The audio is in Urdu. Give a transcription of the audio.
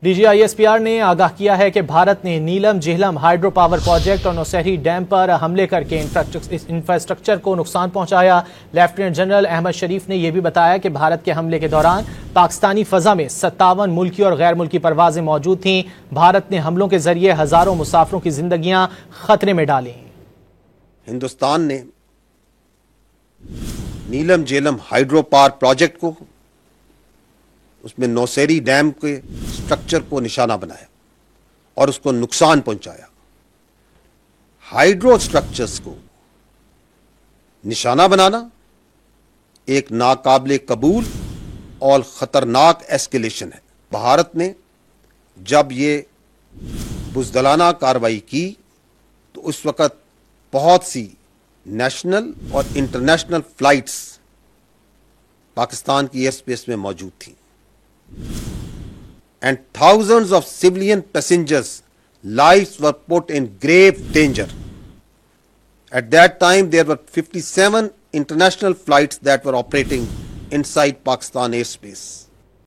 D G I S P R نے آگاہ کیا ہے کہ بھارت نے Neelum Jhelum hydro power project اور نوسہری ڈیم پر حملے کر کے انفراسٹرکچر کو نقصان پہنچایا۔ لیفٹیننٹ جنرل احمد شریف نے یہ بھی بتایا کہ بھارت کے حملے کے دوران پاکستانی فضا میں 57 ملکی اور غیر ملکی پروازیں موجود تھیں۔ بھارت نے حملوں کے ذریعے ہزاروں مسافروں کی زندگیاں خطرے میں ڈالیں۔ ہندوستان نے Neelum Jhelum hydro power project کو، اس میں نوسہری ڈیم کے سٹرکچر کو نشانہ بنایا اور اس کو نقصان پہنچایا۔ ہائیڈرو سٹرکچرز کو نشانہ بنانا ایک ناقابل قبول اور خطرناک ایسکیلیشن ہے۔ بھارت نے جب یہ بزدلانہ کارروائی کی تو اس وقت بہت سی نیشنل اور انٹرنیشنل فلائٹس پاکستان کی ایئر اسپیس میں موجود تھیں، and thousands of civilian passengers' lives were put in grave danger. At that time, there were 57 international flights that were operating inside Pakistan airspace.